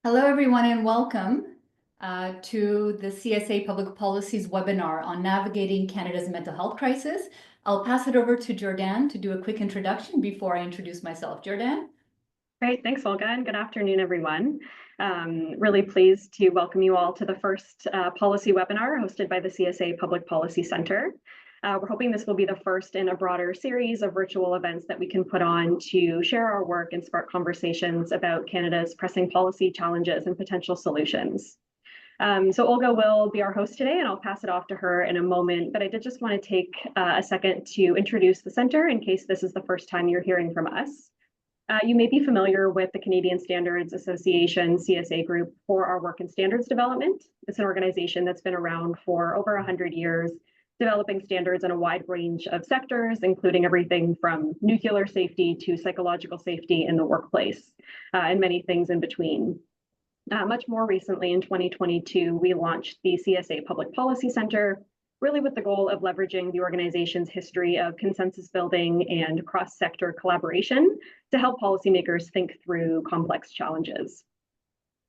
Hello, everyone, and welcome to the CSA Public Policies webinar on navigating Canada's mental health crisis. I'll pass it over to Jordan to do a quick introduction before I introduce myself. Jordan? Great, thanks, Olga, and good afternoon, everyone. Really pleased to welcome you all to the first policy webinar hosted by the CSA Public Policy Center. We're hoping this will be the first in a broader series of virtual events that we can put on to share our work and spark conversations about Canada's pressing policy challenges and potential solutions. So Olga will be our host today, and I'll pass it off to her in a moment, but I did just want to take a second to introduce the center in case this is the first time you're hearing from us. You may be familiar with the Canadian Standards Association CSA group for our work in standards development. It's an organization that's been around for over 100 years, developing standards in a wide range of sectors, including everything from nuclear safety to psychological safety in the workplace, and many things in between. Much more recently, in 2022, we launched the CSA Public Policy Center, really with the goal of leveraging the organization's history of consensus building and cross-sector collaboration to help policymakers think through complex challenges.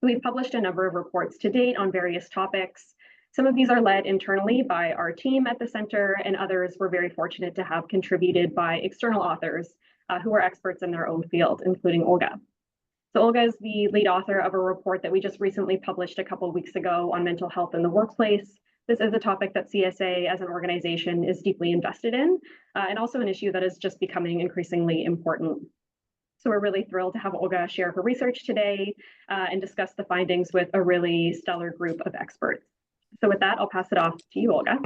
We've published a number of reports to date on various topics. Some of these are led internally by our team at the center, and others we're very fortunate to have contributed by external authors who are experts in their own field, including Olga. So Olga is the lead author of a report that we just recently published a couple of weeks ago on mental health in the workplace. This is a topic that CSA as an organization is deeply invested in, and also an issue that is just becoming increasingly important. So we're really thrilled to have Olga share her research today and discuss the findings with a really stellar group of experts. So with that, I'll pass it off to you, Olga.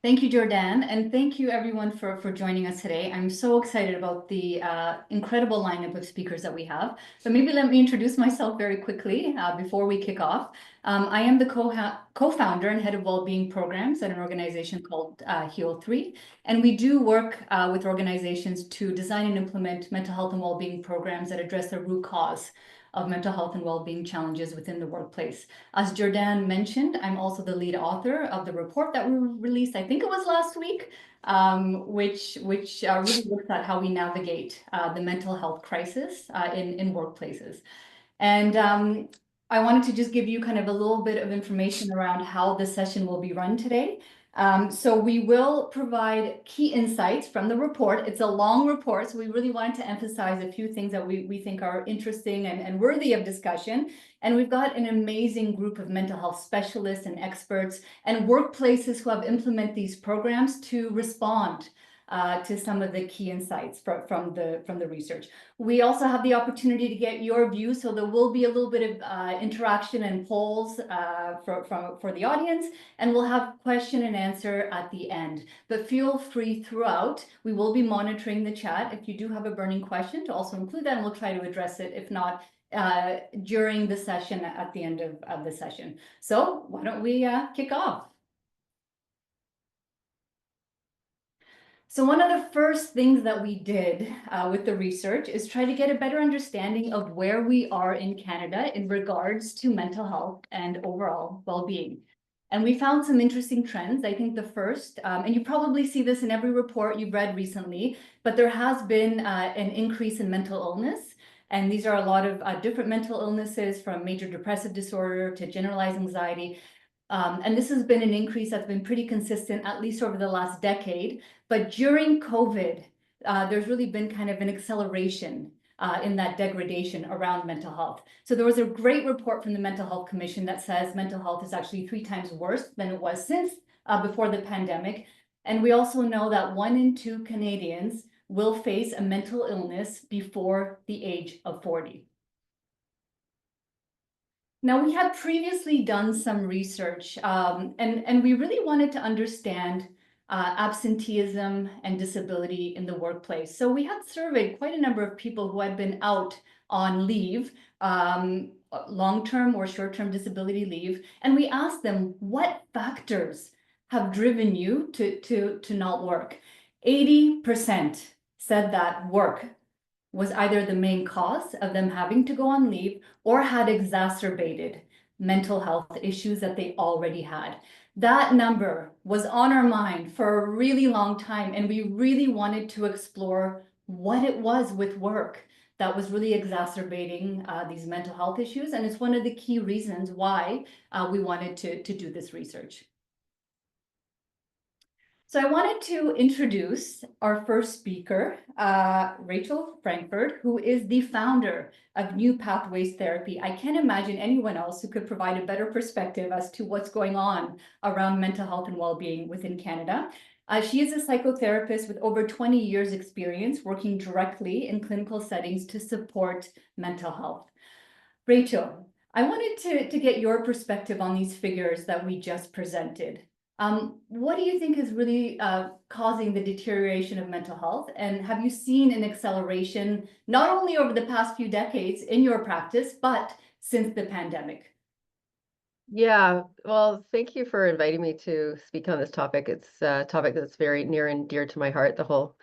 Thank you, Jordan, and thank you everyone for joining us today. I'm so excited about the incredible lineup of speakers that we have. But maybe let me introduce myself very quickly before we kick off. I am the co-founder and head of well-being programs at an organization called HEAL3, and we do work with organizations to design and implement mental health and well-being programs that address the root cause of mental health and well-being challenges within the workplace. As Jordan mentioned, I'm also the lead author of the report that we released, I think it was last week, which really looks at how we navigate the mental health crisis in workplaces. And I wanted to just give you kind of a little bit of information around how the session will be run today. So we will provide key insights from the report. It's a long report, so we really wanted to emphasize a few things that we think are interesting and worthy of discussion. And we've got an amazing group of mental health specialists and experts and workplaces who have implemented these programs to respond to some of the key insights from the research. We also have the opportunity to get your views, so there will be a little bit of interaction and polls for the audience, and we'll have question and answer at the end. But feel free throughout. We will be monitoring the chat. If you do have a burning question, to also include that, and we'll try to address it, if not during the session at the end of the session. So why don't we kick off? So one of the first things that we did with the research is try to get a better understanding of where we are in Canada in regards to mental health and overall well-being. And we found some interesting trends. I think the first, and you probably see this in every report you've read recently, but there has been an increase in mental illness. And these are a lot of different mental illnesses, from major depressive disorder to generalized anxiety. And this has been an increase that's been pretty consistent, at least over the last decade. But during COVID, there's really been kind of an acceleration in that degradation around mental health. So there was a great report from the Mental Health Commission that says mental health is actually 3 times worse than it was since before the pandemic. And we also know that 1 in 2 Canadians will face a mental illness before the age of 40. Now, we had previously done some research, and we really wanted to understand absenteeism and disability in the workplace. So we had surveyed quite a number of people who had been out on leave, long-term or short-term disability leave, and we asked them, what factors have driven you to not work? 80% said that work was either the main cause of them having to go on leave or had exacerbated mental health issues that they already had. That number was on our mind for a really long time, and we really wanted to explore what it was with work that was really exacerbating these mental health issues. And it's one of the key reasons why we wanted to do this research. So I wanted to introduce our first speaker, Rachel Frankfurt, who is the founder of New Pathways Therapy. I can't imagine anyone else who could provide a better perspective as to what's going on around mental health and well-being within Canada. She is a psychotherapist with over 20 years experience working directly in clinical settings to support mental health. Rachel, I wanted to get your perspective on these figures that we just presented. What do you think is really causing the deterioration of mental health? And have you seen an acceleration, not only over the past few decades in your practice, but since the pandemic? Yeah, well, thank you for inviting me to speak on this topic. It's a topic that's very near and dear to my heart, the whole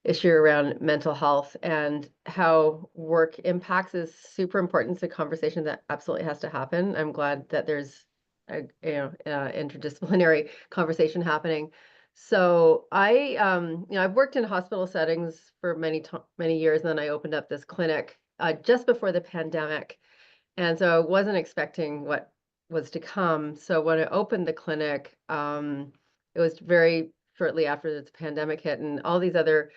issue around mental health and how work impacts is super important. It's a conversation that absolutely has to happen. I'm glad that there's a interdisciplinary conversation happening. So I've worked in hospital settings for many years, and then I opened up this clinic just before the pandemic. And so I wasn't expecting what was to come. So when I opened the clinic, it was very shortly after the pandemic hit, and all these other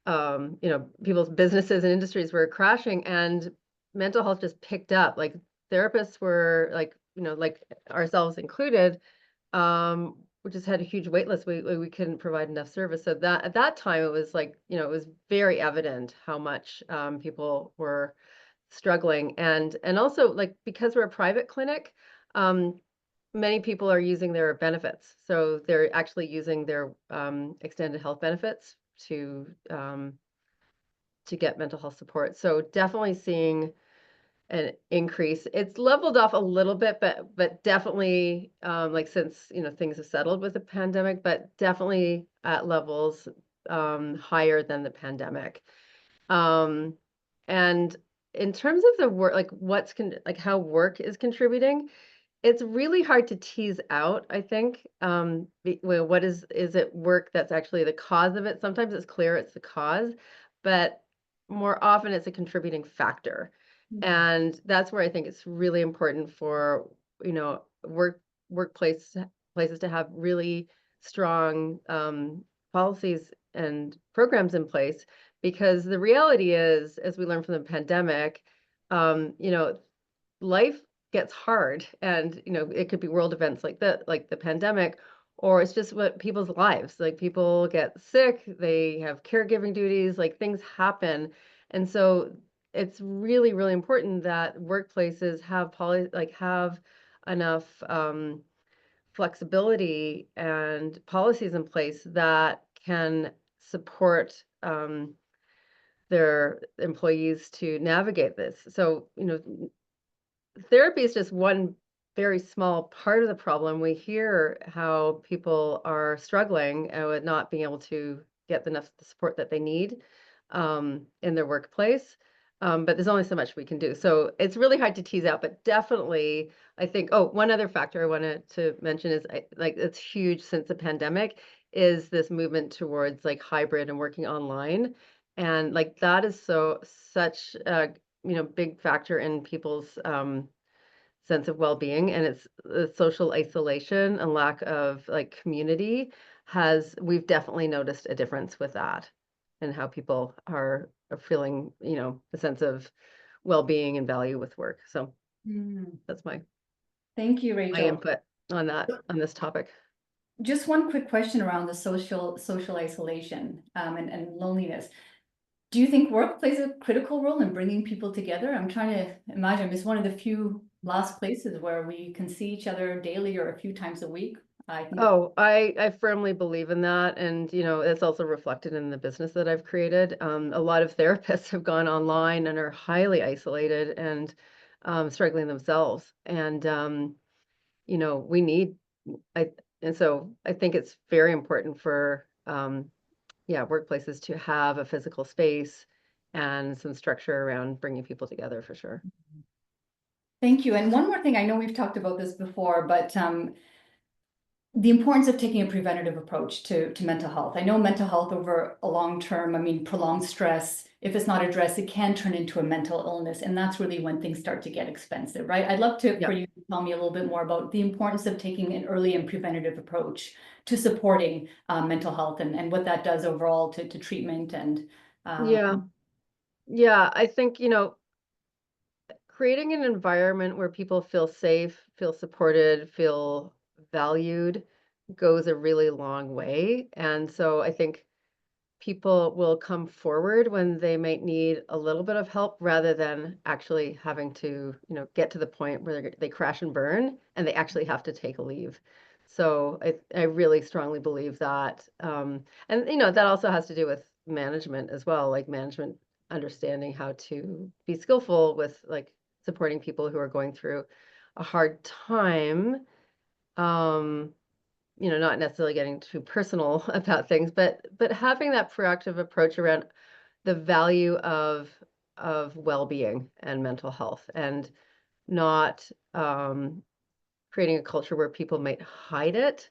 people's businesses and industries were crashing, and mental health just picked up. Like therapists were like ourselves included, we just had a huge wait list. We couldn't provide enough service. So that at that time it was like, it was very evident how much people were struggling. And also, like, because we're a private clinic, many people are using their benefits. So they're actually using their extended health benefits to get mental health support. So definitely seeing an increase. It's leveled off a little bit, but definitely like since things have settled with the pandemic, but definitely at levels higher than the pandemic. And in terms of the work, like how work is contributing, it's really hard to tease out, I think. What is it work that's actually the cause of it? Sometimes it's clear it's the cause, but more often it's a contributing factor. And that's where I think it's really important for, places to have really strong policies and programs in place, because the reality is, as we learned from the pandemic, life gets hard, and it could be world events like the pandemic, or it's just what people's lives, like people get sick, they have caregiving duties, like things happen. And so it's really, really important that workplaces have have enough flexibility and policies in place that can support their employees to navigate this. So, therapy is just one very small part of the problem. We hear how people are struggling with not being able to get enough support that they need in their workplace. But there's only so much we can do. So it's really hard to tease out, but definitely I think, one other factor I wanted to mention is like it's huge since the pandemic is this movement towards like hybrid and working online. And like that is such a big factor in people's sense of well-being, and it's the social isolation and lack of like community we've definitely noticed a difference with that, and how people are feeling, a sense of well-being and value with work. So that's Thank you, my Rachel. input on this topic. Just one quick question around the social isolation and loneliness. Do you think work plays a critical role in bringing people together? I'm trying to imagine it's one of the few last places where we can see each other daily or a few times a week. I think. Oh, I firmly believe in that. And, it's also reflected in the business that I've created. A lot of therapists have gone online and are highly isolated and struggling themselves. And, we need, and so I think it's very important for, workplaces to have a physical space and some structure around bringing people together, for sure. Thank you. And one more thing, I know we've talked about this before, but the importance of taking a preventative approach to mental health. I know mental health over a long term, I mean, prolonged stress, if it's not addressed, it can turn into a mental illness. And that's really when things start to get expensive, right? I'd love to, for you to tell me a little bit more about the importance of taking an early and preventative approach to supporting mental health and what that does overall to treatment and Yeah, I think, creating an environment where people feel safe, feel supported, feel valued goes a really long way. And so I think people will come forward when they might need a little bit of help rather than actually having to, get to the point where they crash and burn and they actually have to take a leave. So I really strongly believe that. And, that also has to do with management as well, like management understanding how to be skillful with like supporting people who are going through a hard time. Not necessarily getting too personal about things, but having that proactive approach around the value of well-being and mental health, and not creating a culture where people might hide it,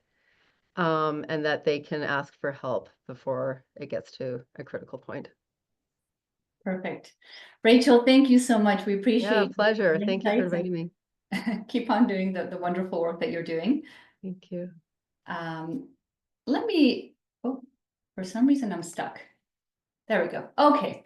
and that they can ask for help before it gets to a critical point. Perfect. Rachel, thank you so much. We appreciate Yeah, pleasure. your Thank you for insights inviting me. and keep on doing the wonderful work that you're doing. Thank you. Let me, oh, for some reason I'm stuck. There we go. Okay.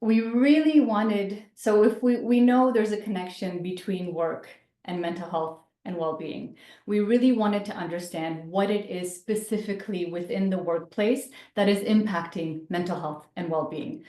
We really wanted, so if we know there's a connection between work and mental health and well-being, we really wanted to understand what it is specifically within the workplace that is impacting mental health and well-being.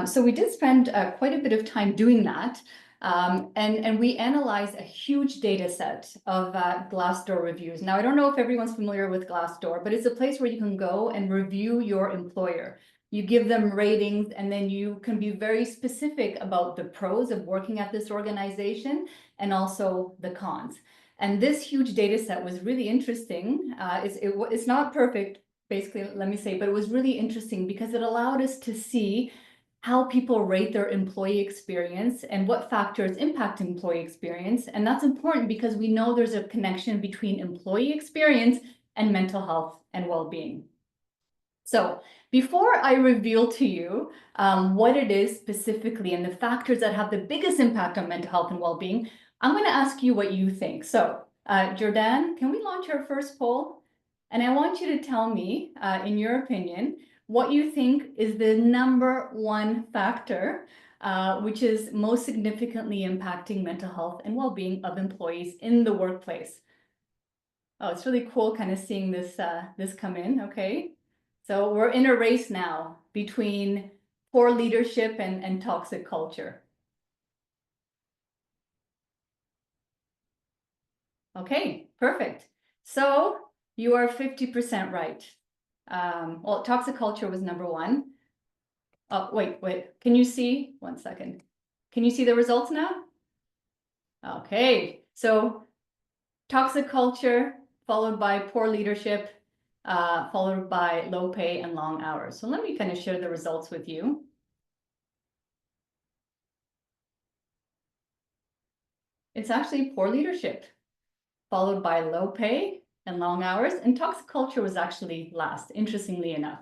So we did spend quite a bit of time doing that. And we analyzed a huge data set of Glassdoor reviews. Now, I don't know if everyone's familiar with Glassdoor, but it's a place where you can go and review your employer. You give them ratings, and then you can be very specific about the pros of working at this organization and also the cons. And this huge data set was really interesting. It's not perfect, basically, let me say, but it was really interesting because it allowed us to see how people rate their employee experience and what factors impact employee experience. And that's important because we know there's a connection between employee experience and mental health and well-being. So before I reveal to you what it is specifically and the factors that have the biggest impact on mental health and well-being, I'm going to ask you what you think. So Jordan, can we launch our first poll? And I want you to tell me, in your opinion, what you think is the #1 factor which is most significantly impacting mental health and well-being of employees in the workplace. Oh, it's really cool kind of seeing this this come in, okay? So we're in a race now between poor leadership and toxic culture. Okay, perfect. So you are 50% right. Well, toxic culture was #1. Oh, wait, can you see? 1 second. Can you see the results now? Okay, so toxic culture followed by poor leadership, followed by low pay and long hours. So let me kind of share the results with you. It's actually poor leadership, followed by low pay and long hours, and toxic culture was actually last, interestingly enough.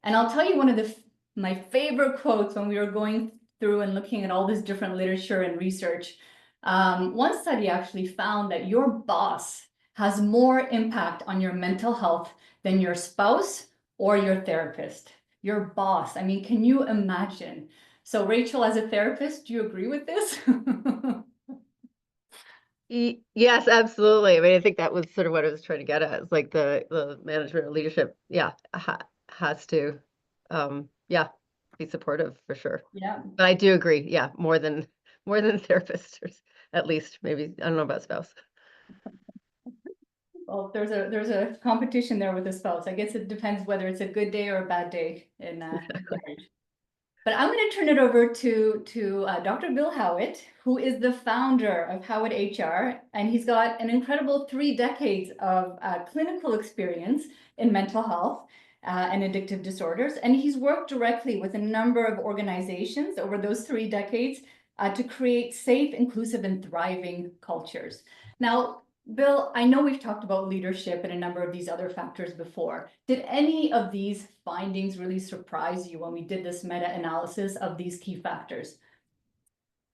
And I'll tell you one of my favorite quotes when we were going through and looking at all this different literature and research. One study actually found that your boss has more impact on your mental health than your spouse or your therapist. Your boss, I mean, can you imagine? So Rachel, as a therapist, do you agree with this? Yes, absolutely. I mean, I think that was sort of what I was trying to get at. It's like the management or leadership, has to, be supportive for sure. Yeah. But I do agree. Yeah, more than therapists, or at least maybe, I don't know about spouse. Well, there's a competition there with the spouse. I guess it depends whether it's a good day or a bad day in marriage. But I'm going to turn it over to Dr. Bill Howitt, who is the founder of Howitt HR, and he's got an incredible 3 decades of clinical experience in mental health and addictive disorders. And he's worked directly with a number of organizations over those 3 decades to create safe, inclusive, and thriving cultures. Now, Bill, I know we've talked about leadership and a number of these other factors before. Did any of these findings really surprise you when we did this meta-analysis of these key factors?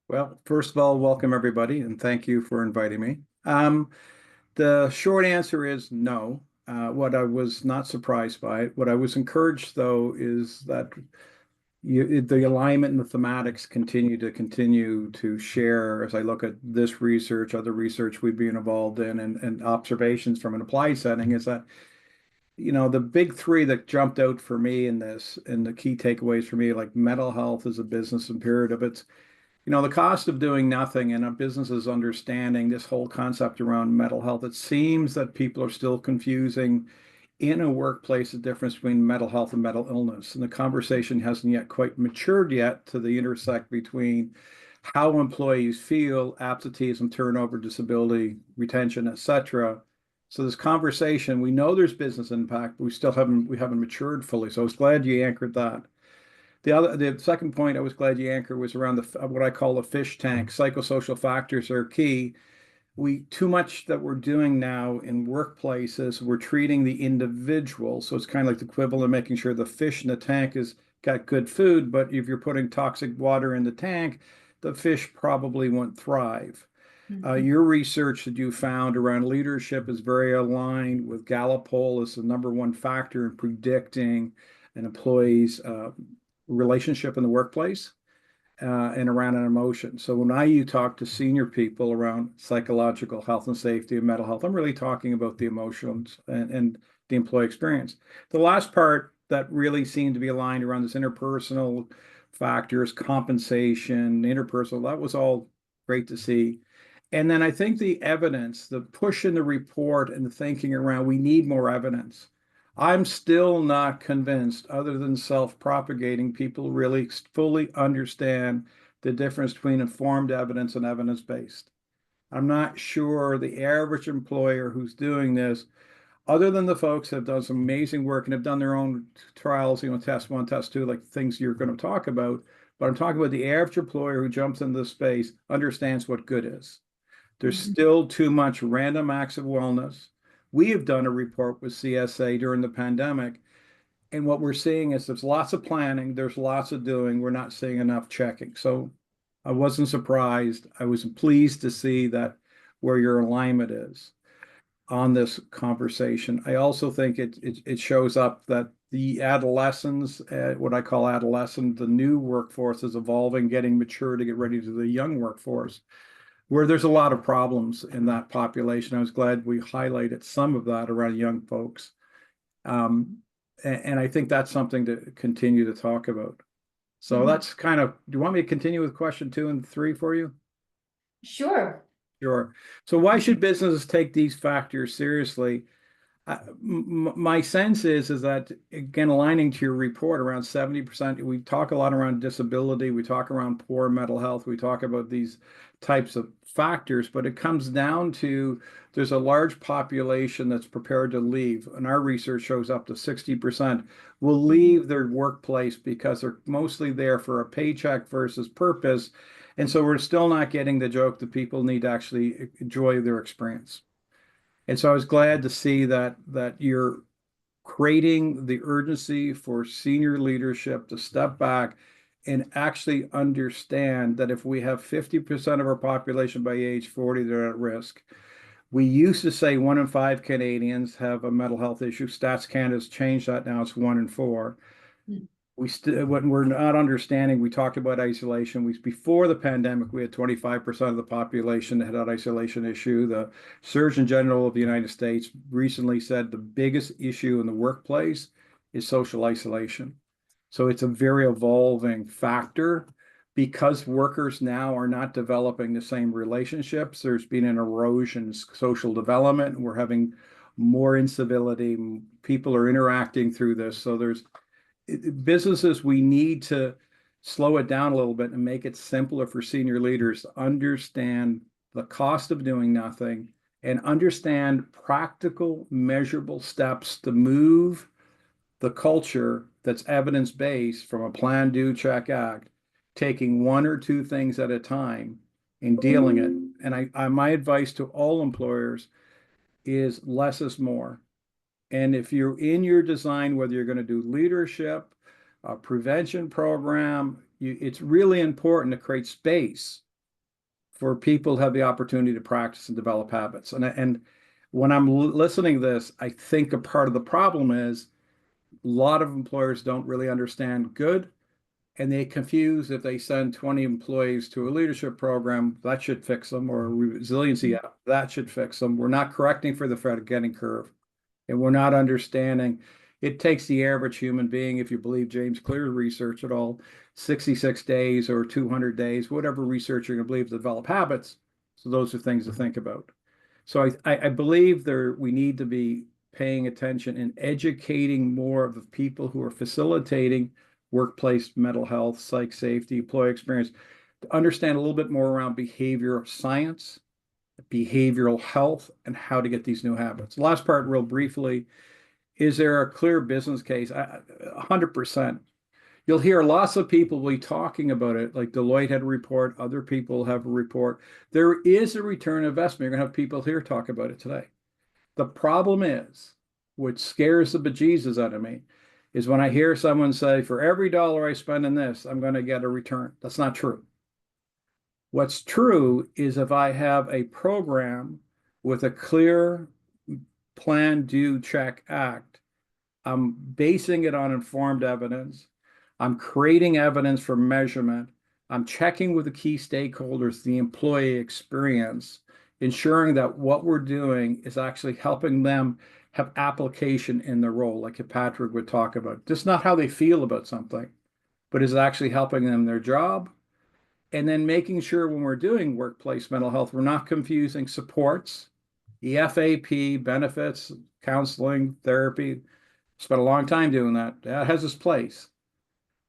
Well, first of all, welcome everybody, and thank you for inviting me. The short answer is no. What I was not surprised by, what I was encouraged though, is that the alignment and the thematics continue to share as I look at this research, other research we've been involved in, and observations from an applied setting is that, the big three that jumped out for me in this, and the key takeaways for me, like mental health as a business imperative, it's the cost of doing nothing and a business's understanding this whole concept around mental health. It seems that people are still confusing in a workplace the difference between mental health and mental illness. And the conversation hasn't yet quite matured yet to the intersect between how employees feel, absenteeism, turnover, disability, retention, etc. So this conversation, we know there's business impact, but we haven't matured fully. So I was glad you anchored that. The second point I was glad you anchored was around what I call the fish tank. Psychosocial factors are key. Too much that we're doing now in workplaces, we're treating the individual. So it's kind of like the equivalent of making sure the fish in the tank has got good food, but if you're putting toxic water in the tank, the fish probably won't thrive. Your research that you found around leadership is very aligned with Gallup poll as the number one factor in predicting an employee's relationship in the workplace and around an emotion. So when you talk to senior people around psychological health and safety and mental health, I'm really talking about the emotions and the employee experience. The last part that really seemed to be aligned around this interpersonal factors, compensation, interpersonal, that was all great to see. And then I think the evidence, the push in the report and the thinking around, we need more evidence. I'm still not convinced, other than self-propagating, people really fully understand the difference between informed evidence and evidence-based. I'm not sure the average employer who's doing this, other than the folks that have done some amazing work and have done their own trials, test one, test two, like things you're going to talk about. But I'm talking about the average employer who jumps into this space, understands what good is. There's still too much random acts of wellness. We have done a report with CSA during the pandemic, and what we're seeing is there's lots of planning, there's lots of doing, we're not seeing enough checking. So I wasn't surprised. I was pleased to see that where your alignment is on this conversation. I also think it shows up that the adolescents, what I call adolescent, the new workforce is evolving, getting mature to get ready to the young workforce, where there's a lot of problems in that population. I was glad we highlighted some of that around young folks. And I think that's something to continue to talk about. So that's kind of, do you want me to continue with question 2 and 3 for you? Sure. Sure. So why should businesses take these factors seriously? My sense is that, again, aligning to your report, around 70%, we talk a lot around disability, we talk around poor mental health, we talk about these types of factors, but it comes down to there's a large population that's prepared to leave. And our research shows up to 60% will leave their workplace because they're mostly there for a paycheck versus purpose. And so we're still not getting the joke that people need to actually enjoy their experience. And so I was glad to see that you're creating the urgency for senior leadership to step back and actually understand that if we have 50% of our population by age 40, they're at risk. We used to say 1 in 5 Canadians have a mental health issue. Stats Canada's changed that now. It's 1 in 4. When we're not understanding, we talked about isolation. Before the pandemic, we had 25% of the population that had that isolation issue. The Surgeon General of the United States recently said the biggest issue in the workplace is social isolation. So it's a very evolving factor because workers now are not developing the same relationships. There's been an erosion in social development. We're having more incivility. People are interacting through this. So businesses, we need to slow it down a little bit and make it simpler for senior leaders to understand the cost of doing nothing and understand practical, measurable steps to move the culture that's evidence-based from a plan, do, check, act, taking 1 or 2 things at a time and dealing it. And my advice to all employers, is less is more. And if you're in your design, whether you're going to do leadership, a prevention program, it's really important to create space for people to have the opportunity to practice and develop habits. And when I'm listening to this, I think a part of the problem is a lot of employers don't really understand good, and they confuse if they send 20 employees to a leadership program, that should fix them, or a resiliency app, that should fix them. We're not correcting for the forgetting curve, and we're not understanding. It takes the average human being, if you believe James Clear's research at all, 66 days or 200 days, whatever research you're going to believe, to develop habits. So those are things to think about. So I believe we need to be paying attention and educating more of the people who are facilitating workplace mental health, psych safety, employee experience, to understand a little bit more around behavioral science, behavioral health, and how to get these new habits. The last part, real briefly, is there a clear business case? 100%. You'll hear lots of people be talking about it, like Deloitte had a report, other people have a report. There is a return investment. You're going to have people here talk about it today. The problem is, what scares the bejesus out of me, is when I hear someone say, for every dollar I spend in this, I'm going to get a return. That's not true. What's true is if I have a program with a clear plan, do, check, act, I'm basing it on informed evidence. I'm creating evidence for measurement. I'm checking with the key stakeholders, the employee experience, ensuring that what we're doing is actually helping them have application in their role, like Patrick would talk about. Just not how they feel about something, but is actually helping them in their job. And then making sure when we're doing workplace mental health, we're not confusing supports, EFAP, benefits, counseling, therapy. Spent a long time doing that. That has its place.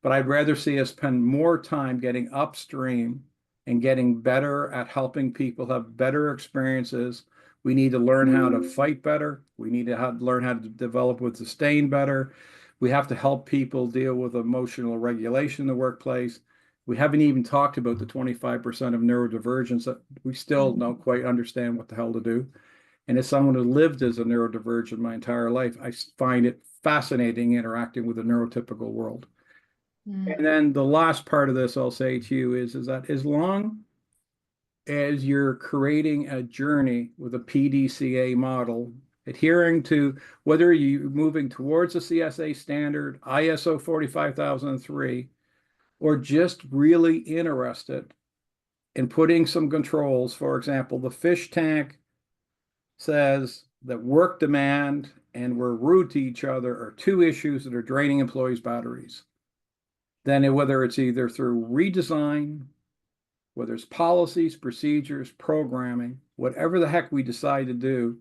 But I'd rather see us spend more time getting upstream and getting better at helping people have better experiences. We need to learn how to fight better. We need to learn how to develop with sustain better. We have to help people deal with emotional regulation in the workplace. We haven't even talked about the 25% of neurodivergence that we still don't quite understand what the hell to do. And as someone who lived as a neurodivergent my entire life, I find it fascinating interacting with the neurotypical world. And then the last part of this I'll say to you is that as long as you're creating a journey with a PDCA model, adhering to whether you're moving towards a CSA standard, ISO 45003, or just really interested in putting some controls. For example, the fish tank says that work demand and we're rude to each other are two issues that are draining employees' batteries. Then whether it's either through redesign, whether it's policies, procedures, programming, whatever the heck we decide to do,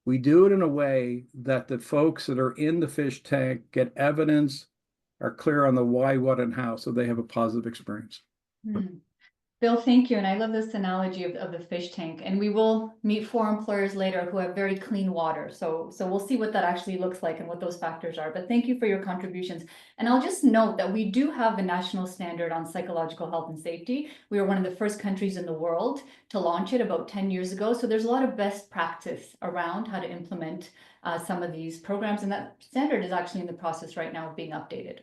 we do it in a way that the folks that are in the fish tank get evidence, are clear on the why, what, and how, so they have a positive experience. Bill, thank you. And I love this analogy of the fish tank. And we will meet 4 employers later who have very clean water. So we'll see what that actually looks like and what those factors are. But thank you for your contributions. And I'll just note that we do have a national standard on psychological health and safety. We were one of the first countries in the world to launch it about 10 years ago. So there's a lot of best practice around how to implement some of these programs. And that standard is actually in the process right now of being updated.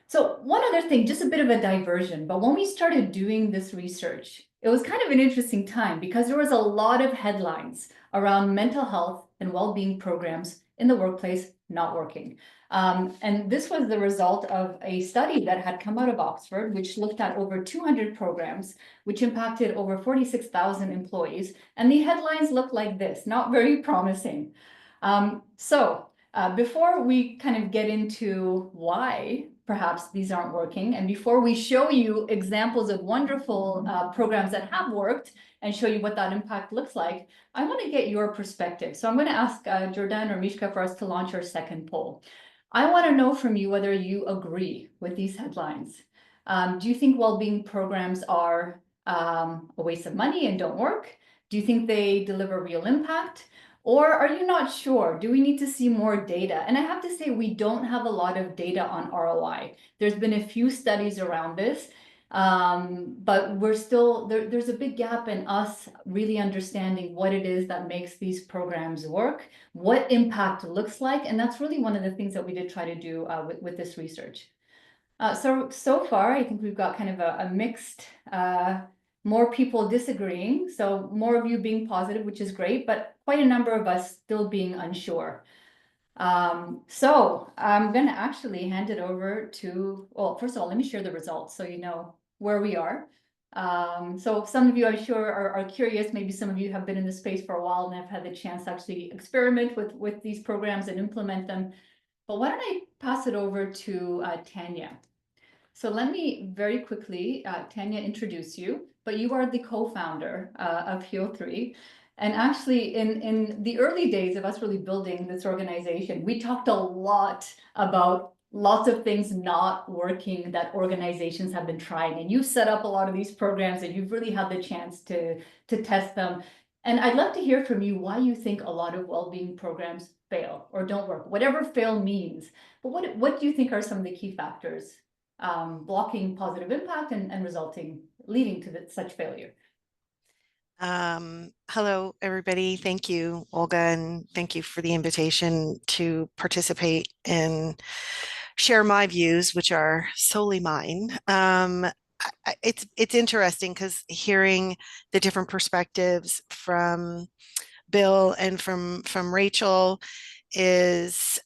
So one other thing, just a bit of a diversion, but when we started doing this research, it was kind of an interesting time because there was a lot of headlines around mental health and well-being programs in the workplace not working. And this was the result of a study that had come out of Oxford, which looked at over 200 programs, which impacted over 46,000 employees. And the headlines looked like this, not very promising. Before we kind of get into why perhaps these aren't working, and before we show you examples of wonderful programs that have worked and show you what that impact looks like, I want to get your perspective. So I'm going to ask Jordan or Mishka for us to launch our second poll. I want to know from you whether you agree with these headlines. Do you think well-being programs are a waste of money and don't work? Do you think they deliver real impact? Or are you not sure? Do we need to see more data? And I have to say, we don't have a lot of data on ROI. There's been a few studies around this. But we're still, there's a big gap in us really understanding what it is that makes these programs work, what impact looks like. And that's really one of the things that we did try to do with this research. So far, I think we've got kind of a mixed, more people disagreeing. So more of you being positive, which is great, but quite a number of us still being unsure. So I'm going to actually hand it over to, well, first of all, let me share the results so you know where we are. So some of you, I'm sure, are curious. Maybe some of you have been in the space for a while and have had the chance to actually experiment with these programs and implement them. But why don't I pass it over to Tanya? So let me very quickly, Tanya, introduce you, but you are the co-founder of HEO3. And actually, in the early days of us really building this organization, we talked a lot about lots of things not working that organizations have been trying. And you set up a lot of these programs and you've really had the chance to test them. And I'd love to hear from you why you think a lot of well-being programs fail or don't work, whatever fail means. But what do you think are some of the key factors blocking positive impact and leading to such failure? Hello, everybody. Thank you, Olga, and thank you for the invitation to participate and share my views, which are solely mine. It's interesting because hearing the different perspectives from Bill and from Rachel is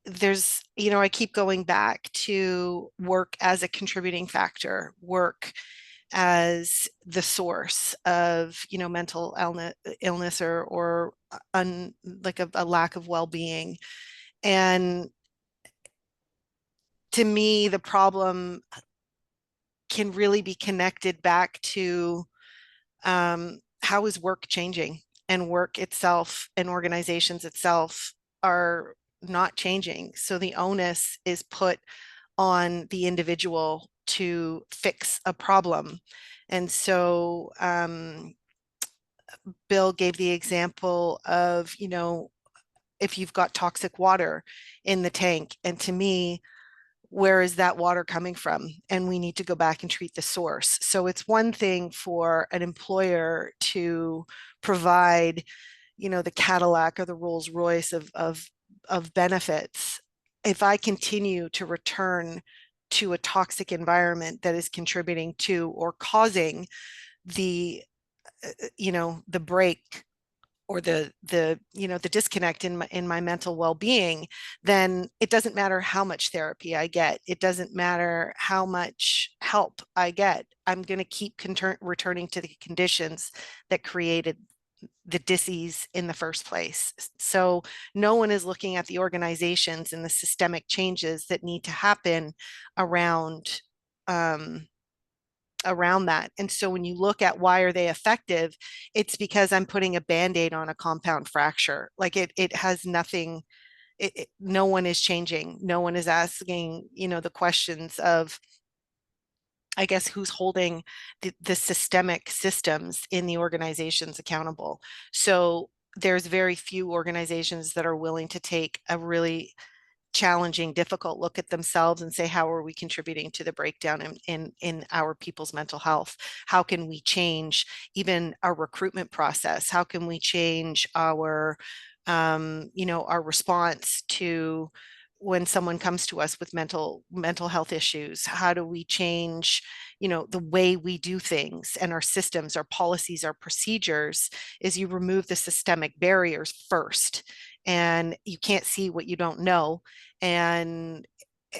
there's, I keep going back to work as a contributing factor, work as the source of, mental illness or like a lack of well-being. And to me, the problem can really be connected back to how is work changing, and work itself and organizations itself are not changing. So the onus is put on the individual to fix a problem. And so Bill gave the example of, if you've got toxic water in the tank, and to me, where is that water coming from? And we need to go back and treat the source. So it's one thing for an employer to provide, the Cadillac or the Rolls Royce of benefits. If I continue to return to a toxic environment that is contributing to or causing the, the break or the disconnect in my mental well-being, then it doesn't matter how much therapy I get. It doesn't matter how much help I get. I'm going to keep returning to the conditions that created the disease in the first place. So no one is looking at the organizations and the systemic changes that need to happen around that. And so when you look at why are they effective, it's because I'm putting a Band-Aid on a compound fracture. Like it has nothing, no one is changing. No one is asking, the questions of, I guess, who's holding the systemic systems in the organizations accountable. So there's very few organizations that are willing to take a really challenging, difficult look at themselves and say, how are we contributing to the breakdown in our people's mental health? How can we change even our recruitment process? How can we change our, our response to when someone comes to us with mental health issues? How do we change, the way we do things and our systems, our policies, our procedures? Is you remove the systemic barriers first, and you can't see what you don't know. And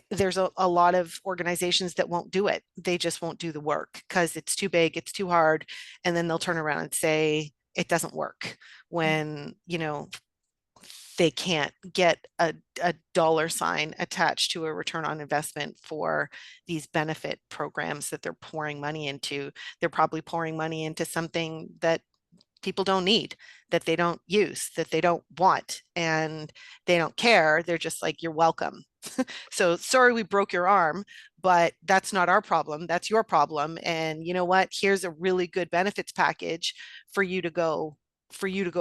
there's a lot of organizations that won't do it. They just won't do the work because it's too big, it's too hard. And then they'll turn around and say it doesn't work when, they can't get a dollar sign attached to a return on investment for these benefit programs that they're pouring money into. They're probably pouring money into something that people don't need, that they don't use, that they don't want, and they don't care. They're just like, you're welcome. So sorry, we broke your arm, but that's not our problem. That's your problem. And you know what? Here's a really good benefits package for you to go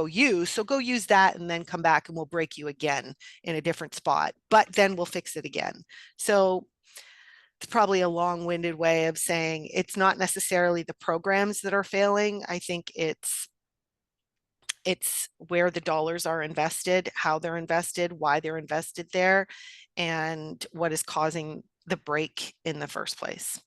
use. So go use that and then come back and we'll break you again in a different spot, but then we'll fix it again. So it's probably a long-winded way of saying it's not necessarily the programs that are failing. I think it's where the dollars are invested, how they're invested, why they're invested there, and what is causing the break in the first place.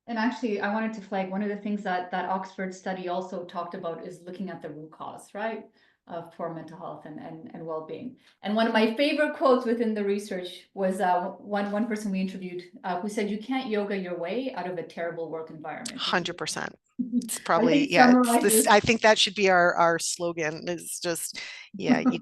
And actually, I wanted to flag one of the things that Oxford study also talked about is looking at the root cause, right, of poor mental health and well-being. And one of my favorite quotes within the research was one person we interviewed who said, "You can't yoga your way out of a terrible work environment." 100%. It's I probably, think yeah, it's summarizes. this, I think that should be our slogan. It's just, yeah, you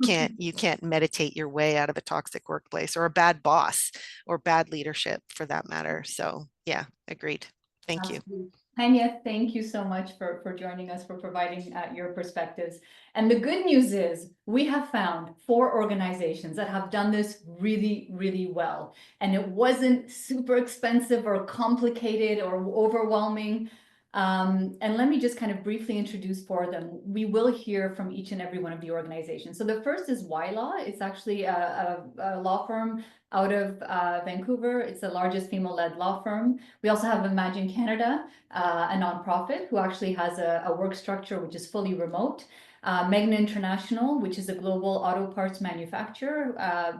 can't meditate your way out of a toxic workplace or a bad boss or bad leadership for that matter. So yeah, agreed. Thank you. Absolutely. Tanya, thank you so much for joining us, for providing your perspectives. And the good news is we have found 4 organizations that have done this really, really well. And it wasn't super expensive or complicated or overwhelming. And let me just kind of briefly introduce 4 of them. We will hear from each and every one of the organizations. So the first is YLaw. It's actually a law firm out of Vancouver. It's the largest female-led law firm. We also have Imagine Canada, a nonprofit who actually has a work structure which is fully remote. Magna International, which is a global auto parts manufacturer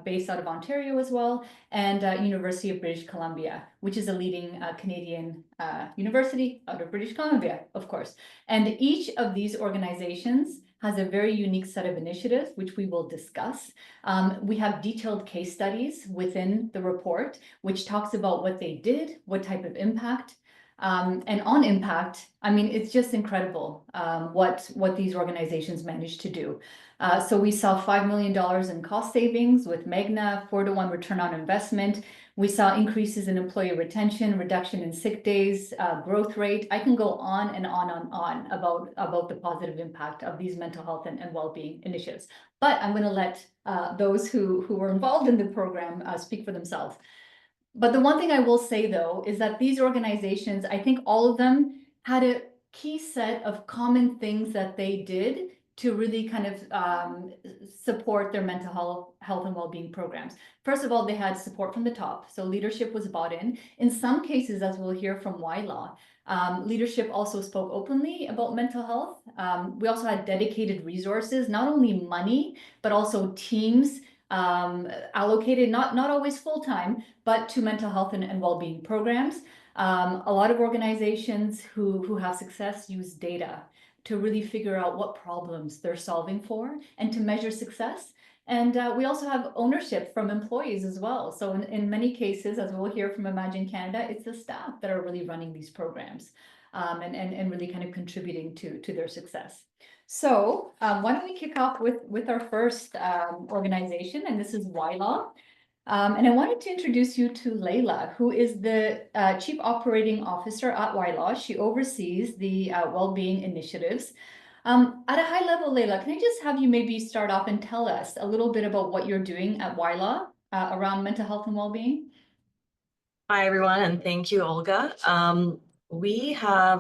based out of Ontario as well, and University of British Columbia, which is a leading Canadian university out of British Columbia, of course. And each of these organizations has a very unique set of initiatives, which we will discuss. We have detailed case studies within the report, which talks about what they did, what type of impact. And on impact, I mean, it's just incredible what these organizations managed to do. So we saw $5 million in cost savings with Magna, 4-to-1 return on investment. We saw increases in employee retention, reduction in sick days, growth rate. I can go on and on about the positive impact of these mental health and well-being initiatives. But I'm going to let those who were involved in the program speak for themselves. But the one thing I will say, though, is that these organizations, I think all of them had a key set of common things that they did to really kind of support their mental health and well-being programs. First of all, they had support from the top. So leadership was bought in. In some cases, as we'll hear from YLaw, leadership also spoke openly about mental health. We also had dedicated resources, not only money, but also teams allocated, not always full-time, but to mental health and well-being programs. A lot of organizations who have success use data to really figure out what problems they're solving for and to measure success. And we also have ownership from employees as well. So in many cases, as we'll hear from Imagine Canada, it's the staff that are really running these programs and really kind of contributing to their success. So why don't we kick off with our first organization, and this is YLaw. And I wanted to introduce you to Layla, who is the Chief Operating Officer at YLaw. She oversees the well-being initiatives. At a high level, Layla, can I just have you maybe start off and tell us a little bit about what you're doing at YLaw around mental health and well-being? Hi, everyone, and thank you, Olga. We have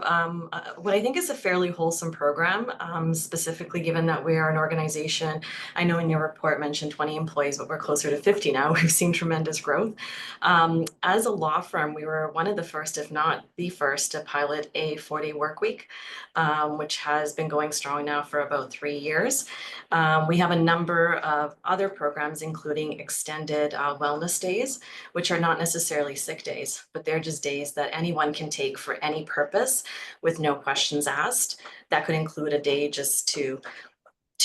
what I think is a fairly wholesome program, specifically given that we are an organization. I know in your report mentioned 20 employees, but we're closer to 50 now. We've seen tremendous growth. As a law firm, we were one of the first, if not the first, to pilot a 4-day work week, which has been going strong now for about 3 years. We have a number of other programs, including extended wellness days, which are not necessarily sick days, but they're just days that anyone can take for any purpose with no questions asked. That could include a day just to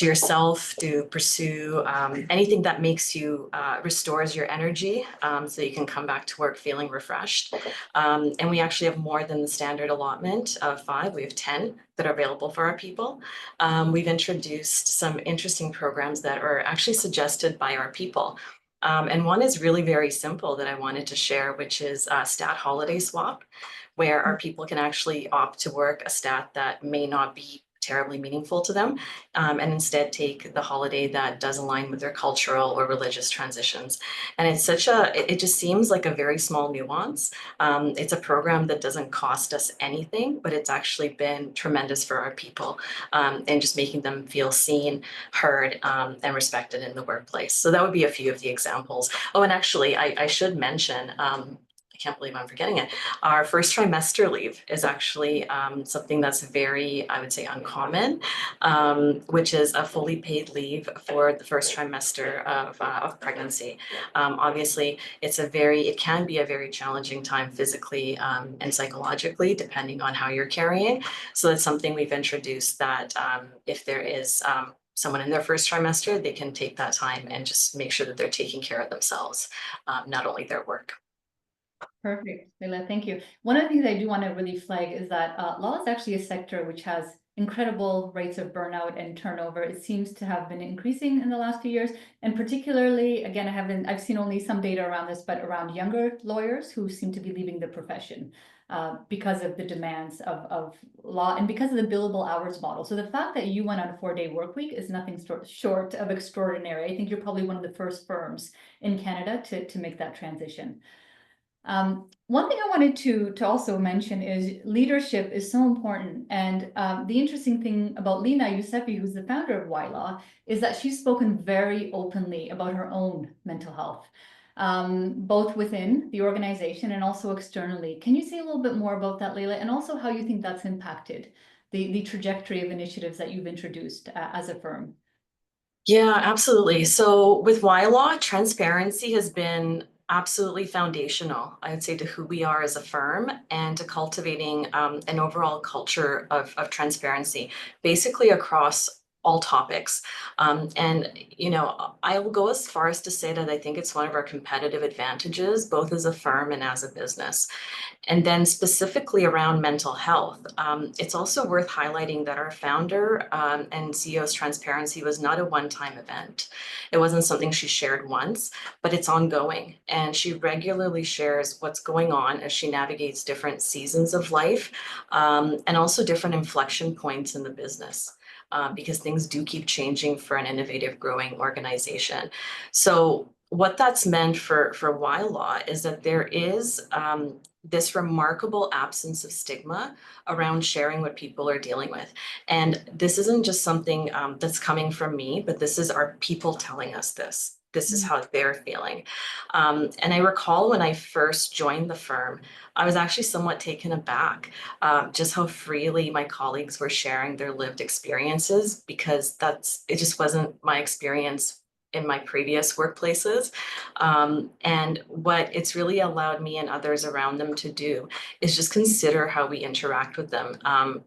yourself, to pursue anything that makes you, restores your energy, so you can come back to work feeling refreshed. And we actually have more than the standard allotment of 5. We have 10 that are available for our people. We've introduced some interesting programs that are actually suggested by our people. And one is really very simple that I wanted to share, which is stat holiday swap, where our people can actually opt to work a stat that may not be terribly meaningful to them, and instead take the holiday that does align with their cultural or religious transitions. And it's it just seems like a very small nuance. It's a program that doesn't cost us anything, but it's actually been tremendous for our people, and just making them feel seen, heard, and respected in the workplace. So that would be a few of the examples. Oh, and actually, I should mention, can't believe I'm forgetting it. Our first trimester leave is actually something that's very, I would say, uncommon, which is a fully paid leave for the first trimester of pregnancy. Obviously, it can be a very challenging time physically and psychologically, depending on how you're carrying. So it's something we've introduced that if there is someone in their first trimester, they can take that time and just make sure that they're taking care of themselves, not only their work. Perfect, Leila, thank you. One of the things I do want to really flag is that law is actually a sector which has incredible rates of burnout and turnover. It seems to have been increasing in the last few years, and particularly, again, I've seen only some data around this, but around younger lawyers who seem to be leaving the profession because of the demands of law and because of the billable hours model. So the fact that you went on a 4-day work week is nothing short of extraordinary. I think you're probably one of the first firms in Canada to make that transition. One thing I wanted to also mention is leadership is so important. And the interesting thing about Lina Yousefi, who's the founder of YLaw, is that she's spoken very openly about her own mental health, both within the organization and also externally. Can you say a little bit more about that, Leila, and also how you think that's impacted the trajectory of initiatives that you've introduced as a firm? Yeah, absolutely. So with YLaw, transparency has been absolutely foundational, I would say, to who we are as a firm and to cultivating an overall culture of transparency, basically across all topics. And, I will go as far as to say that I think it's one of our competitive advantages, both as a firm and as a business. And then specifically around mental health, it's also worth highlighting that our founder and CEO's transparency was not a one-time event. It wasn't something she shared once, but it's ongoing. And she regularly shares what's going on as she navigates different seasons of life and also different inflection points in the business. Because things do keep changing for an innovative, growing organization. So what that's meant for YLaw is that there is this remarkable absence of stigma around sharing what people are dealing with. And this isn't just something that's coming from me, but this is our people telling us this. This is how they're feeling. And I recall when I first joined the firm, I was actually somewhat taken aback just how freely my colleagues were sharing their lived experiences, because it just wasn't my experience in my previous workplaces. And what it's really allowed me and others around them to do is just consider how we interact with them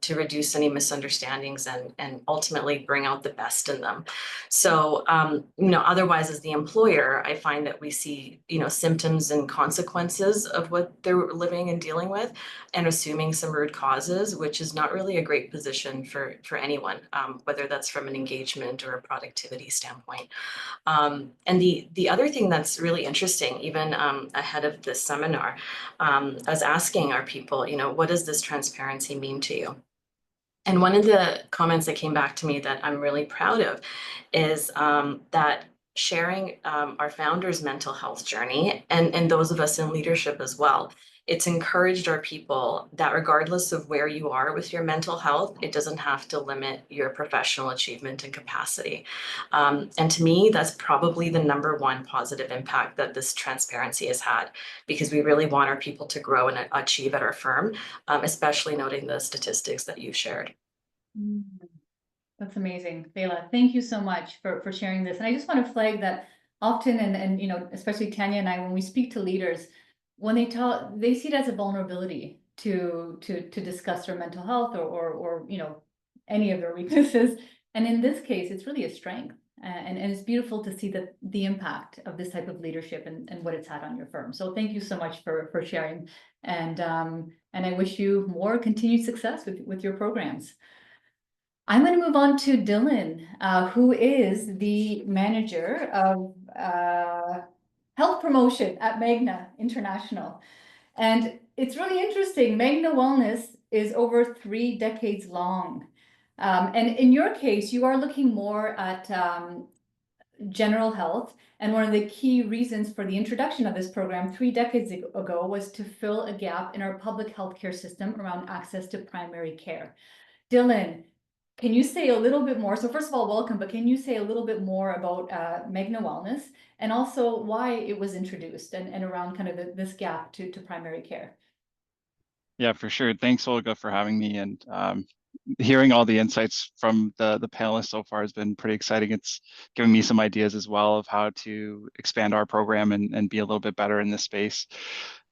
to reduce any misunderstandings and ultimately bring out the best in them. So, otherwise as the employer, I find that we see, symptoms and consequences of what they're living and dealing with and assuming some root causes, which is not really a great position for anyone, whether that's from an engagement or a productivity standpoint. And the other thing that's really interesting, even ahead of this seminar, I was asking our people, what does this transparency mean to you? And one of the comments that came back to me that I'm really proud of is that sharing our founder's mental health journey and those of us in leadership as well, it's encouraged our people that regardless of where you are with your mental health, it doesn't have to limit your professional achievement and capacity. And to me, that's probably the number one positive impact that this transparency has had, because we really want our people to grow and achieve at our firm, especially noting the statistics that you've shared. That's amazing, Leila. Thank you so much for sharing this. And I just want to flag that often, and especially Tanya and I, when we speak to leaders, when they talk, they see it as a vulnerability to discuss their mental health or any of their weaknesses. And in this case, it's really a strength. And it's beautiful to see the impact of this type of leadership and what it's had on your firm. So thank you so much for sharing. And I wish you more continued success with your programs. I'm going to move on to Dylan, who is the manager of health promotion at Magna International. And it's really interesting. Magna Wellness is over 3 decades long. And in your case, you are looking more at general health. And one of the key reasons for the introduction of this program 3 decades ago was to fill a gap in our public healthcare system around access to primary care. Dylan, Can you say a little bit more? So first of all, welcome, but can you say a little bit more about Magna Wellness and also why it was introduced and around kind of this gap to primary care? Yeah, for sure. Thanks, Olga, for having me. And hearing all the insights from the panelists so far has been pretty exciting. It's given me some ideas as well of how to expand our program and be a little bit better in this space.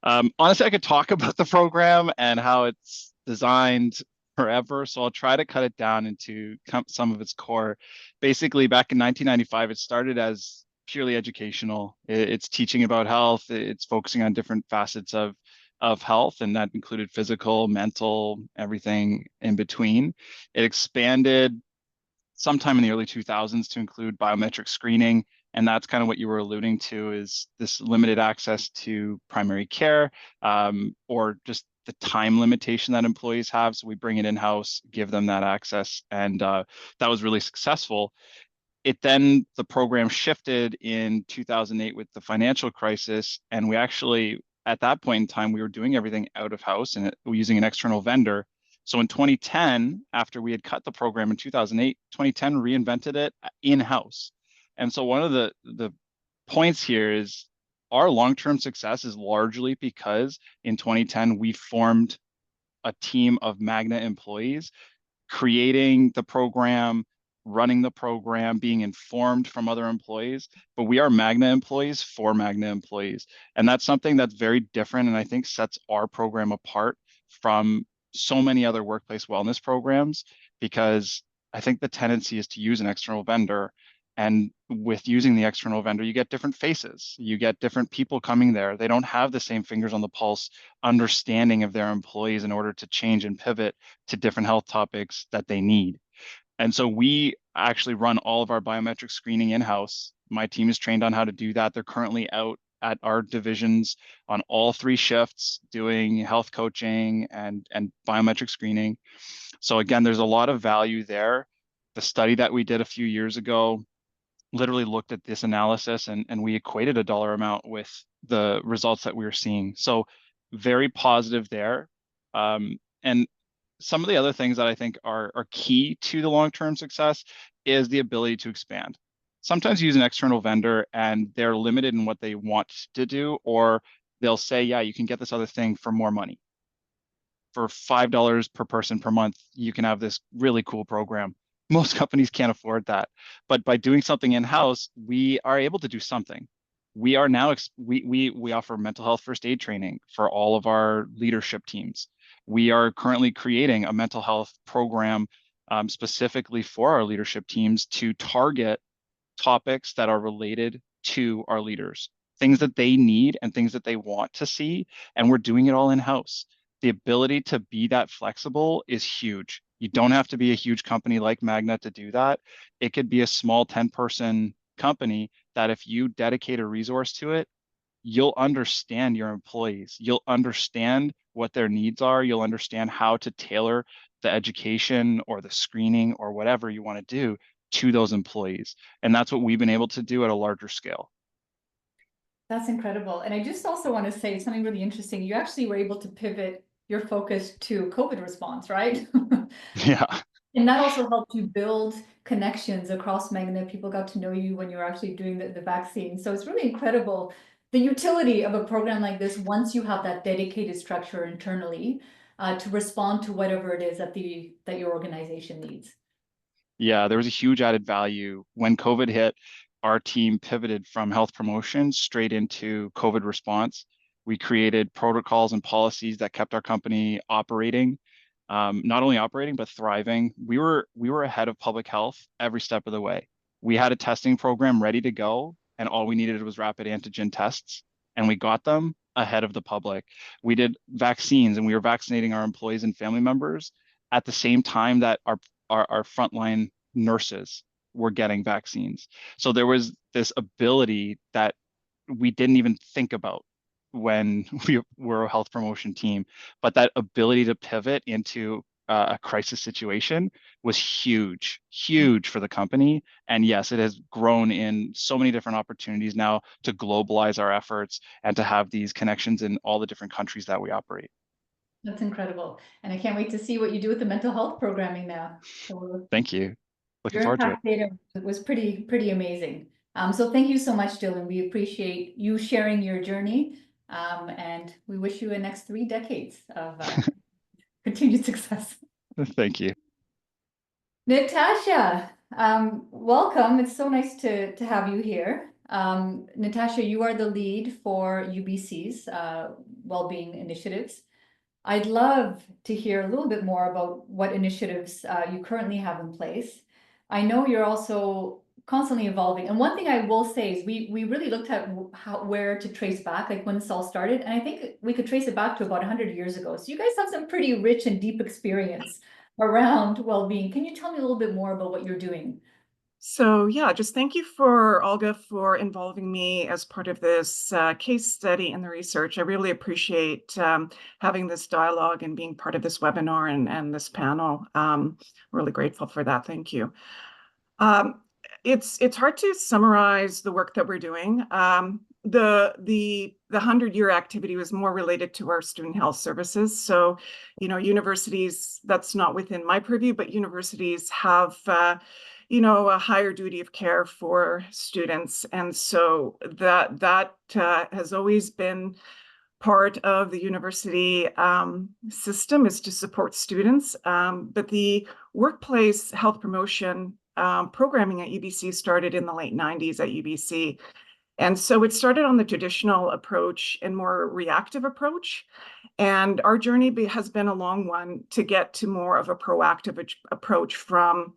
Honestly, I could talk about the program and how it's designed forever, so I'll try to cut it down into some of its core. Basically, back in 1995, it started as purely educational. It's teaching about health. It's focusing on different facets of health, and that included physical, mental, everything in between. It expanded sometime in the early 2000s to include biometric screening. And that's kind of what you were alluding to, is this limited access to primary care, or just the time limitation that employees have. So we bring it in-house, give them that access. And that was really successful. The program shifted in 2008 with the financial crisis. And we actually, at that point in time, we were doing everything out of house and using an external vendor. So in 2010, after we had cut the program in 2008, 2010 reinvented it in-house. And so one of the points here is our long-term success is largely because in 2010, we formed a team of Magna employees creating the program, running the program, being informed from other employees, but we are Magna employees for Magna employees. And that's something that's very different and I think sets our program apart from so many other workplace wellness programs, because I think the tendency is to use an external vendor. And with using the external vendor, you get different faces, you get different people coming there. They don't have the same fingers on the pulse understanding of their employees in order to change and pivot to different health topics that they need. And so we actually run all of our biometric screening in-house. My team is trained on how to do that. They're currently out at our divisions on all 3 shifts doing health coaching and biometric screening. So again, there's a lot of value there. The study that we did a few years ago literally looked at this analysis and we equated a dollar amount with the results that we were seeing. So very positive there. And some of the other things that I think are key to the long-term success is the ability to expand. Sometimes you use an external vendor and they're limited in what they want to do, or they'll say, yeah, you can get this other thing for more money. For $5 per person per month, you can have this really cool program. Most companies can't afford that. But by doing something in-house, we are able to do something. We are now, we offer mental health first aid training for all of our leadership teams. We are currently creating a mental health program specifically for our leadership teams to target topics that are related to our leaders, things that they need and things that they want to see. And we're doing it all in-house. The ability to be that flexible is huge. You don't have to be a huge company like Magna to do that. It could be a small 10-person company that if you dedicate a resource to it, you'll understand your employees. You'll understand what their needs are. You'll understand how to tailor the education or the screening or whatever you want to do to those employees. And that's what we've been able to do at a larger scale. That's incredible. And I just also want to say something really interesting. You actually were able to pivot your focus to COVID response, right? Yeah. And that also helped you build connections across Magna. People got to know you when you were actually doing the vaccine. So it's really incredible the utility of a program like this once you have that dedicated structure internally to respond to whatever it is that your organization needs. Yeah, there was a huge added value. When COVID hit, our team pivoted from health promotion straight into COVID response. We created protocols and policies that kept our company operating, not only operating, but thriving. We were ahead of public health every step of the way. We had a testing program ready to go, and all we needed was rapid antigen tests, and we got them ahead of the public. We did vaccines, and we were vaccinating our employees and family members at the same time that our frontline nurses were getting vaccines. So there was this ability that we didn't even think about when we were a health promotion team, but that ability to pivot into a crisis situation was huge for the company. And yes, it has grown in so many different opportunities now to globalize our efforts and to have these connections in all the different countries that we operate. That's incredible. And I can't wait to see what you do with the mental health programming now. So Thank you. Looking your forward to it. impact data was pretty amazing. So thank you so much, Dylan. We appreciate you sharing your journey. And we wish you a next 3 decades of continued success. Thank you. Natasha, welcome. It's so nice to have you here. Natasha, you are the lead for UBC's well-being initiatives. I'd love to hear a little bit more about what initiatives you currently have in place. I know you're also constantly evolving. And one thing I will say is we really looked at where to trace back, like when this all started. And I think we could trace it back to about 100 years ago. So you guys have some pretty rich and deep experience around well-being. Can you tell me a little bit more about what you're doing? So yeah, just thank you for Olga for involving me as part of this case study and the research. I really appreciate having this dialogue and being part of this webinar and this panel. Really grateful for that. Thank you. It's hard to summarize the work that we're doing. The 100-year activity was more related to our student health services. So, universities, that's not within my purview, but universities have, a higher duty of care for students. And so that has always been part of the university system, is to support students. But the workplace health promotion programming at UBC started in the late 90s at UBC. And so it started on the traditional approach and more reactive approach. And our journey has been a long one to get to more of a proactive approach from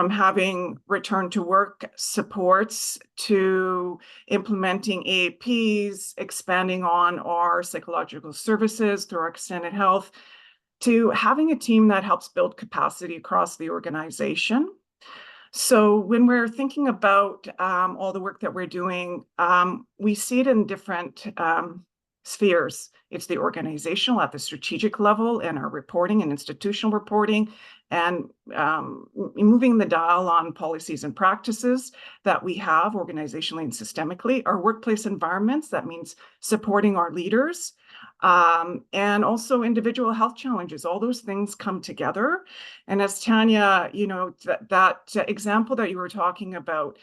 having return to work supports to implementing AAPs, expanding on our psychological services through our extended health, to having a team that helps build capacity across the organization. So when we're thinking about all the work that we're doing, we see it in different spheres. It's the organizational at the strategic level and our reporting and institutional reporting, and moving the dial on policies and practices that we have organizationally and systemically. Our workplace environments, that means supporting our leaders, and also individual health challenges. All those things come together. And as Tanya, that example that you were talking about,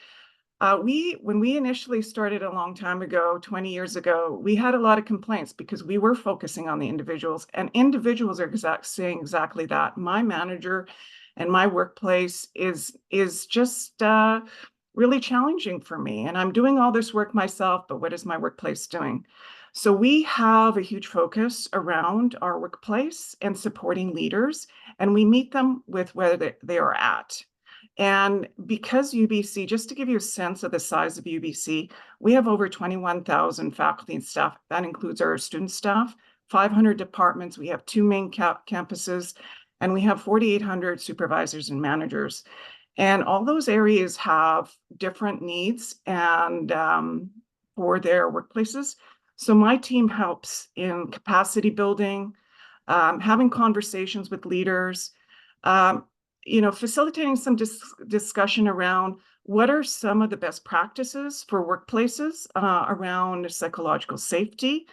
when we initially started a long time ago, 20 years ago, we had a lot of complaints because we were focusing on the individuals, and individuals are saying exactly that. My manager and my workplace is just really challenging for me, and I'm doing all this work myself, but what is my workplace doing? So we have a huge focus around our workplace and supporting leaders, and we meet them with where they are at. And because UBC, just to give you a sense of the size of UBC, we have over 21,000 faculty and staff. That includes our student staff, 500 departments. We have 2 main campuses, and we have 4,800 supervisors and managers. And all those areas have different needs and for their workplaces. So my team helps in capacity building, having conversations with leaders, facilitating some discussion around what are some of the best practices for workplaces around psychological safety,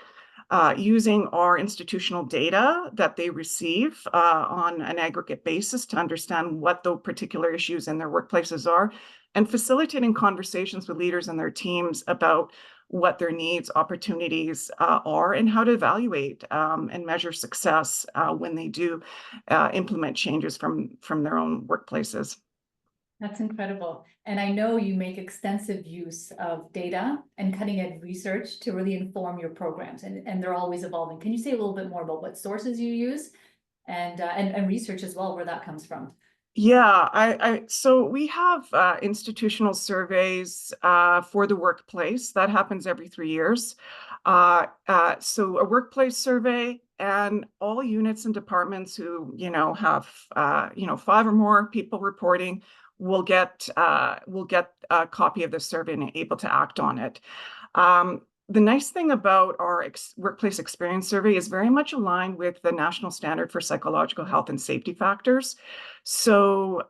using our institutional data that they receive on an aggregate basis to understand what the particular issues in their workplaces are, and facilitating conversations with leaders and their teams about what their needs, opportunities are, and how to evaluate and measure success when they do implement changes from their own workplaces. That's incredible. And I know you make extensive use of data and cutting edge research to really inform your programs, and they're always evolving. Can you say a little bit more about what sources you use and research as well, where that comes from? Yeah, so we have institutional surveys for the workplace that happens every 3 years. So a workplace survey, and all units and departments who have 5 or more people reporting will get a copy of the survey and able to act on it. The nice thing about our workplace experience survey is very much aligned with the national standard for psychological health and safety factors. So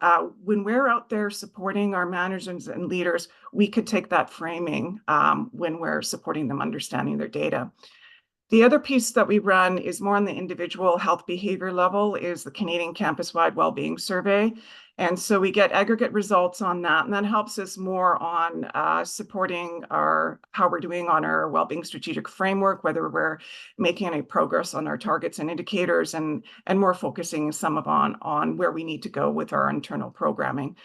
when we're out there supporting our managers and leaders, we could take that framing when we're supporting them understanding their data. The other piece that we run is more on the individual health behavior level, is the Canadian Campus-Wide Wellbeing Survey. And so we get aggregate results on that, and that helps us more on supporting how we're doing on our wellbeing strategic framework, whether we're making any progress on our targets and indicators, and more focusing some on where we need to go with our internal programming.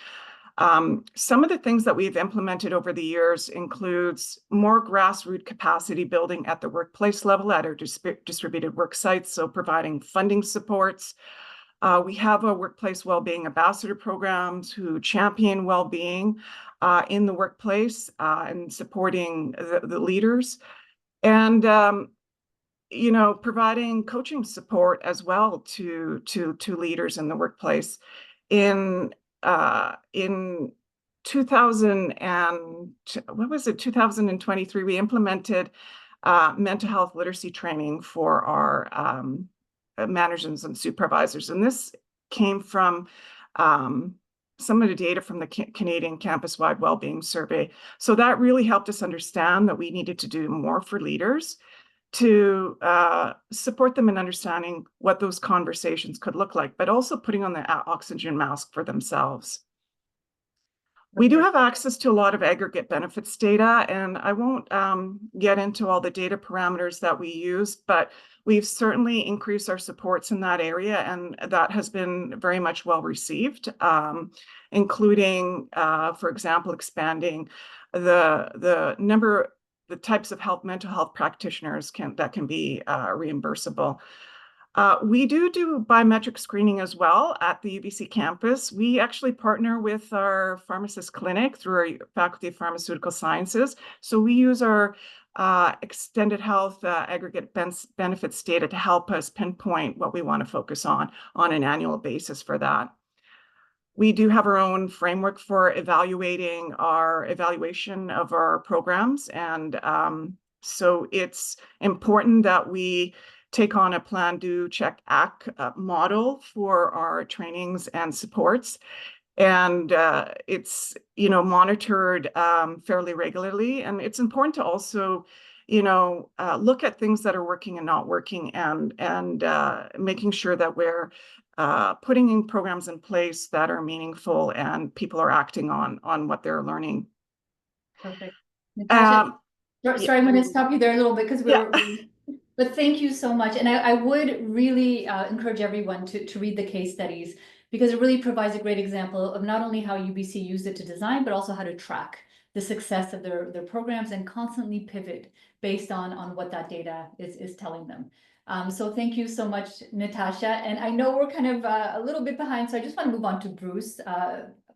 Some of the things that we've implemented over the years includes more grassroots capacity building at the workplace level at our distributed work sites, so providing funding supports. We have a workplace wellbeing ambassador programs who champion wellbeing in the workplace and supporting the leaders, and providing coaching support as well to leaders in the workplace. In 2023, we implemented mental health literacy training for our managers and supervisors. And this came from some of the data from the Canadian Campus-Wide Wellbeing Survey. So that really helped us understand that we needed to do more for leaders to support them in understanding what those conversations could look like, but also putting on the oxygen mask for themselves. We do have access to a lot of aggregate benefits data, and I won't get into all the data parameters that we use, but we've certainly increased our supports in that area, and that has been very much well received, including, for example, expanding the types of mental health practitioners that can be reimbursable. We do biometric screening as well at the UBC campus. We actually partner with our pharmacist clinic through our Faculty of Pharmaceutical Sciences. So we use our extended health aggregate benefits data to help us pinpoint what we want to focus on an annual basis for that. We do have our own framework for evaluation of our programs. And so it's important that we take on a plan, do, check, act model for our trainings and supports. And it's, monitored fairly regularly. And it's important to also, look at things that are working and not working, and making sure that we're putting in programs in place that are meaningful and people are acting on what they're learning. Perfect. Natasha, sorry, I'm going to stop you there a little bit because but thank you so much. And I would really encourage everyone to read the case studies, because it really provides a great example of not only how UBC used it to design, but also how to track the success of their programs and constantly pivot based on what that data is telling them. So thank you so much, Natasha. And I know we're kind of a little bit behind, so I just want to move on to Bruce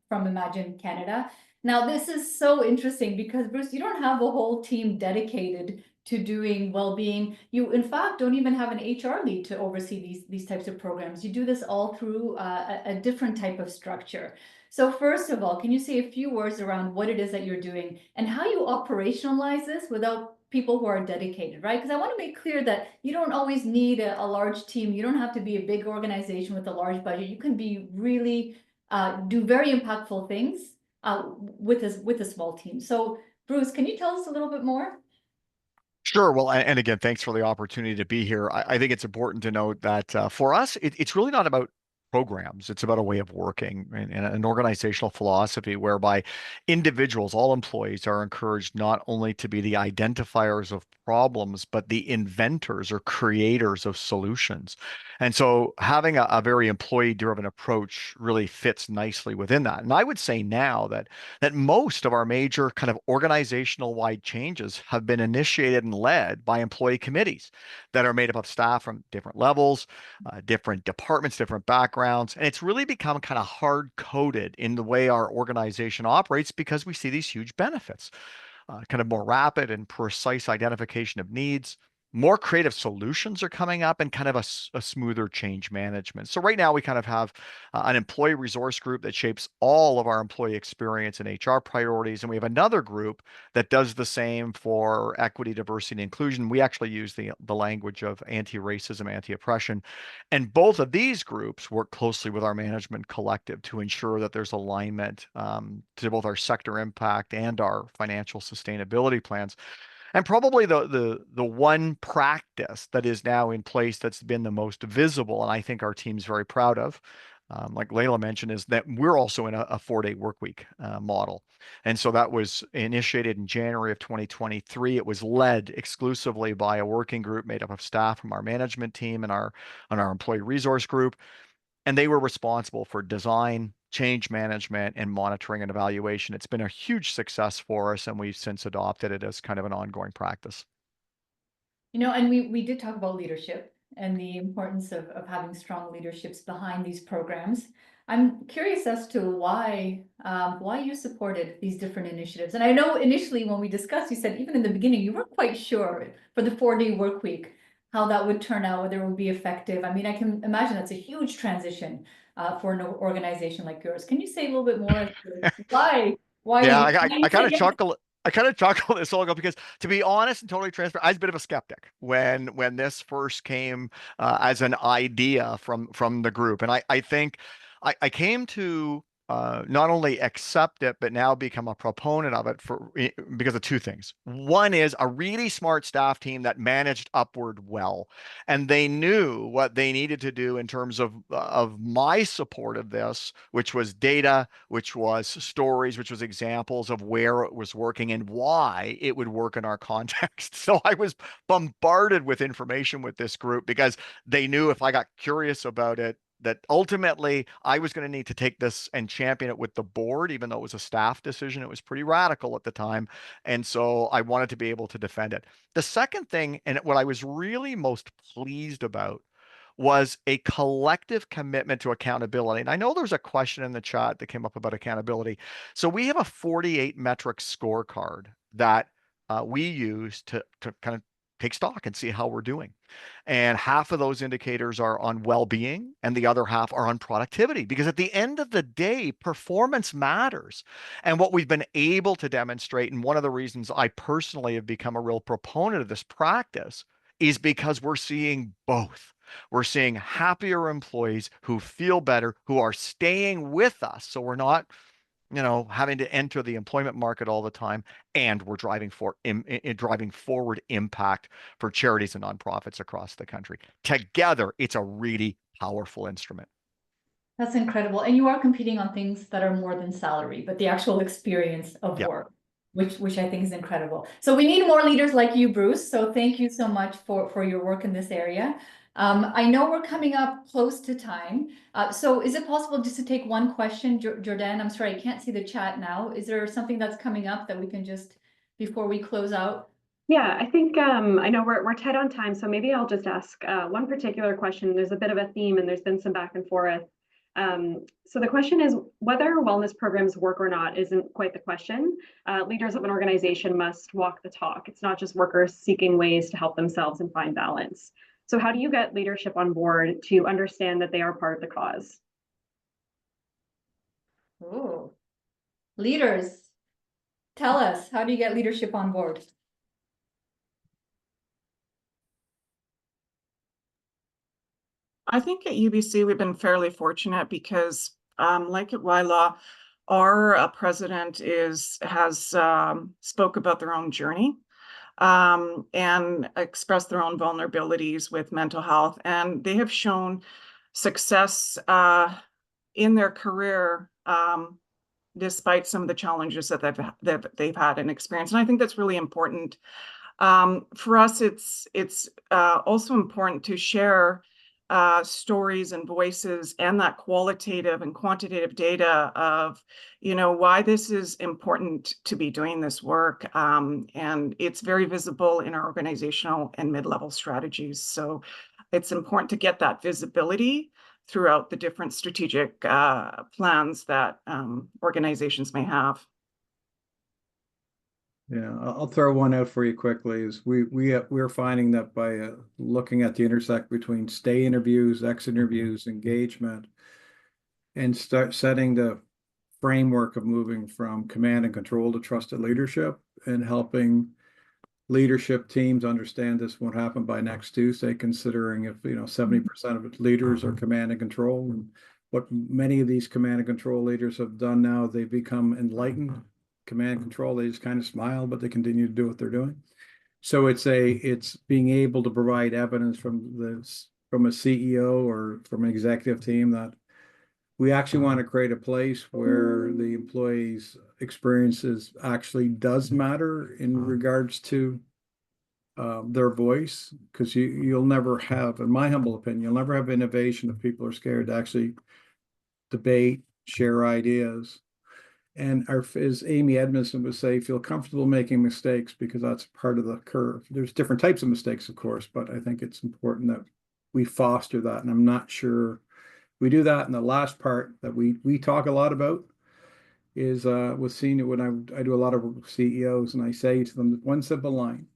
from Imagine Canada. Now, this is so interesting because, Bruce, you don't have a whole team dedicated to doing well-being. You, in fact, don't even have an HR lead to oversee these types of programs. You do this all through a different type of structure. So first of all, can you say a few words around what it is that you're doing and how you operationalize this without people who are dedicated, right? Because I want to make clear that you don't always need a large team. You don't have to be a big organization with a large budget. You can be really do very impactful things with a small team. So Bruce, can you tell us a little bit more? Sure. Well, and again, thanks for the opportunity to be here. I think it's important to note that for us, it's really not about programs. It's about a way of working and an organizational philosophy whereby individuals, all employees, are encouraged not only to be the identifiers of problems, but the inventors or creators of solutions. And so having a very employee-driven approach really fits nicely within that. And I would say now that most of our major kind of organizational-wide changes have been initiated and led by employee committees that are made up of staff from different levels, different departments, different backgrounds. And it's really become kind of hard-coded in the way our organization operates because we see these huge benefits. Kind of more rapid and precise identification of needs. More creative solutions are coming up, and kind of a smoother change management. So right now we kind of have an employee resource group that shapes all of our employee experience and HR priorities. And we have another group that does the same for equity, diversity, and inclusion. We actually use the language of anti-racism, anti-oppression. And both of these groups work closely with our management collective to ensure that there's alignment to both our sector impact and our financial sustainability plans. And probably the one practice that is now in place that's been the most visible, and I think our team's very proud of, like Layla mentioned, is that we're also in a 4-day work week model. And so that was initiated in January of 2023. It was led exclusively by a working group made up of staff from our management team and our employee resource group. And they were responsible for design, change management, and monitoring and evaluation. It's been a huge success for us, and we've since adopted it as kind of an ongoing practice. You know, and we did talk about leadership and the importance of having strong leaderships behind these programs. I'm curious as to why you supported these different initiatives. And I know initially when we discussed, you said even in the beginning, you weren't quite sure for the 4-day work week, how that would turn out, whether it would be effective. I mean, I can imagine that's a huge transition for an organization like yours. Can you say a little bit more as to why Yeah, why I you kind said of yes? chuckle. I kind of chuckle this Olga because, to be honest and totally transparent, I was a bit of a skeptic when this first came as an idea from the group, and I think I came to not only accept it but now become a proponent of it because of two things. One is a really smart staff team that managed upward well, and they knew what they needed to do in terms of my support of this, which was data, which was stories, which was examples of where it was working and why it would work in our context. So I was bombarded with information with this group because they knew if I got curious about it, that ultimately I was going to need to take this and champion it with the board, even though it was a staff decision. It was pretty radical at the time. And so I wanted to be able to defend it. The second thing, and what I was really most pleased about, was a collective commitment to accountability. And I know there's a question in the chat that came up about accountability. So we have a 48 metric scorecard that we use to kind of take stock and see how we're doing. And half of those indicators are on well-being and the other half are on productivity, because at the end of the day, performance matters. And what we've been able to demonstrate, and one of the reasons I personally have become a real proponent of this practice, is because we're seeing both. We're seeing happier employees who feel better, who are staying with us. So we're not, having to enter the employment market all the time, and we're driving forward impact for charities and nonprofits across the country. Together, it's a really powerful instrument. That's incredible. And you are competing on things that are more than salary, but the actual experience of Yep. work, which I think is incredible. So we need more leaders like you, Bruce. So thank you so much for your work in this area. I know we're coming up close to time. So is it possible just to take one question, Jordan? I'm sorry, I can't see the chat now. Is there something that's coming up that we can just, before we close out? Yeah, I think I know we're tight on time, so maybe I'll just ask one particular question. There's a bit of a theme, and there's been some back and forth. So the question is whether wellness programs work or not isn't quite the question. Leaders of an organization must walk the talk. It's not just workers seeking ways to help themselves and find balance. So how do you get leadership on board to understand that they are part of the cause? Oh, leaders, tell us, how do you get leadership on board? I think at UBC, we've been fairly fortunate because, like at YLaw, our president has spoke about their own journey and expressed their own vulnerabilities with mental health, and they have shown success in their career despite some of the challenges that they've had and experienced. And I think that's really important. For us, it's also important to share stories and voices and that qualitative and quantitative data of, why this is important to be doing this work. And it's very visible in our organizational and mid-level strategies. So it's important to get that visibility throughout the different strategic plans that organizations may have. Yeah, I'll throw one out for you quickly. Is we're finding that by looking at the intersect between stay interviews, exit interviews, engagement, and start setting the framework of moving from command and control to trusted leadership, and helping leadership teams understand this won't happen by next Tuesday, considering if 70% of its leaders are command and control. And what many of these command and control leaders have done now, they've become enlightened command and control. They just kind of smile, but they continue to do what they're doing. So it's being able to provide evidence from a CEO or from an executive team that we actually want to create a place where the employees' experiences actually does matter in regards to their voice, because you'll never have, in my humble opinion, you'll never have innovation if people are scared to actually debate, share ideas. And as Amy Edmondson would say, feel comfortable making mistakes because that's part of the curve. There's different types of mistakes, of course, but I think it's important that we foster that. And I'm not sure we do that. And the last part that we talk a lot about is with senior, when I do a lot of CEOs and I say to them one simple line: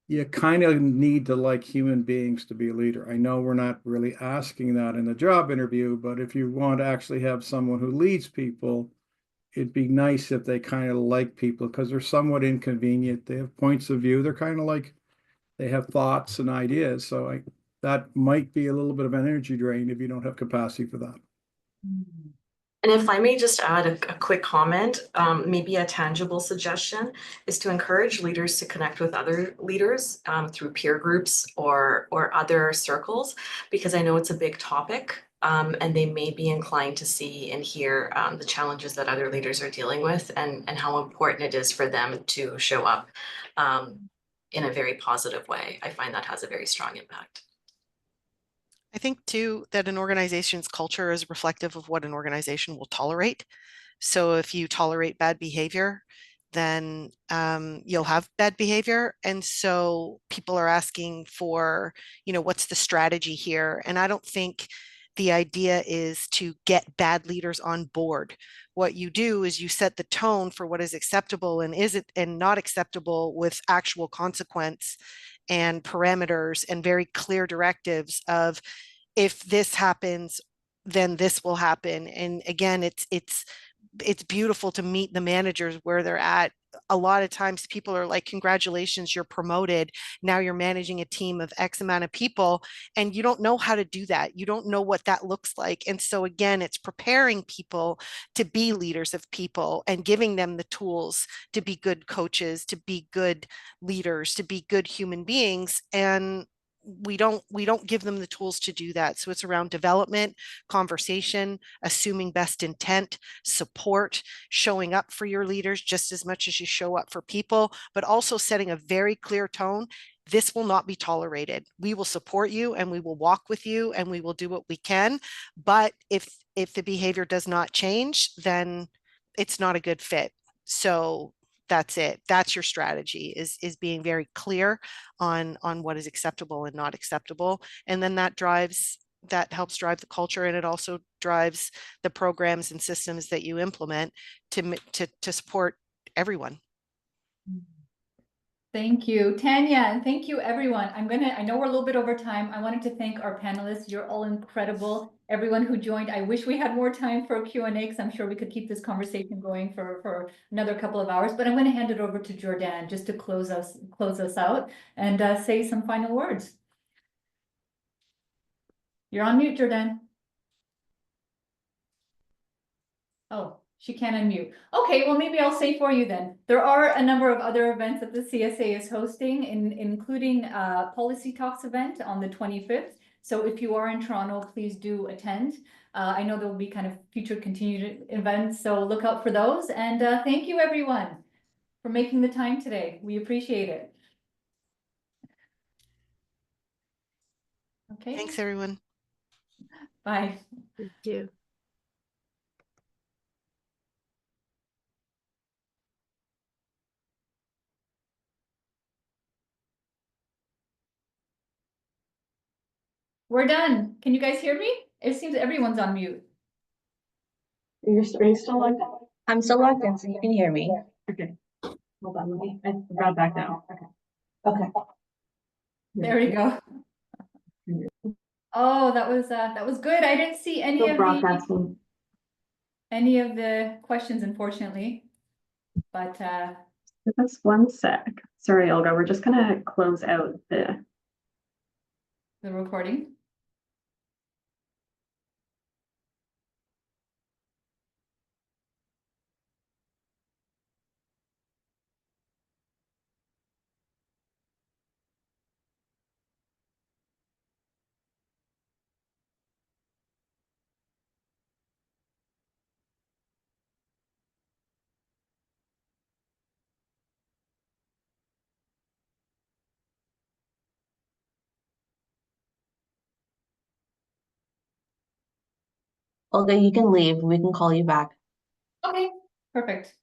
you kind of need to like human beings to be a leader. I know we're not really asking that in the job interview, but if you want to actually have someone who leads people, it'd be nice if they kind of like people because they're somewhat inconvenient. They have points of view. They're kind of like they have thoughts and ideas. So that might be a little bit of an energy drain if you don't have capacity for that. And if I may just add a quick comment, maybe a tangible suggestion is to encourage leaders to connect with other leaders through peer groups or other circles, because I know it's a big topic. And they may be inclined to see and hear the challenges that other leaders are dealing with and how important it is for them to show up in a very positive way. I find that has a very strong impact. I think too that an organization's culture is reflective of what an organization will tolerate. So if you tolerate bad behavior, then you'll have bad behavior. And so people are asking for, what's the strategy here? And I don't think the idea is to get bad leaders on board. What you do is you set the tone for what is acceptable and not acceptable with actual consequence and parameters and very clear directives of, if this happens, then this will happen. And again, it's beautiful to meet the managers where they're at. A lot of times people are like, congratulations, you're promoted. Now you're managing a team of X amount of people, and you don't know how to do that. You don't know what that looks like. And so again, it's preparing people to be leaders of people and giving them the tools to be good coaches, to be good leaders, to be good human beings. And we don't give them the tools to do that. So it's around development, conversation, assuming best intent, support, showing up for your leaders just as much as you show up for people, but also setting a very clear tone. This will not be tolerated. We will support you and we will walk with you and we will do what we can. But if the behavior does not change, then it's not a good fit. So that's it. That's your strategy, is being very clear on what is acceptable and not acceptable. And then that helps drive the culture, and it also drives the programs and systems that you implement to support everyone. Thank you, Tanya, and thank you, everyone. I know we're a little bit over time. I wanted to thank our panelists. You're all incredible. Everyone who joined. I wish we had more time for Q&A because I'm sure we could keep this conversation going for another couple of hours. But I'm going to hand it over to Jordan just to close us out and say some final words. You're on mute, Jordan. Oh, she can't unmute. Okay, well, maybe I'll say for you then. There are a number of other events that the CSA is hosting, including a Policy Talks event on the 25th. So if you are in Toronto, please do attend. I know there will be kind of future continued events, so look out for those. And thank you, everyone, for making the time today. We appreciate it. Okay. Thanks, everyone. Bye. Thank you. We're done. Can you guys hear me? It seems everyone's on mute. Are you still logged in? I'm still logged in, so you can hear me. Okay. Hold on, I brought back now. Okay. Okay. There we go. Oh, that was good. I didn't see any of the questions, unfortunately. But Just one sec. Sorry, Olga. We're just gonna close out the recording. Olga, you can leave. We can call you back. Okay, perfect.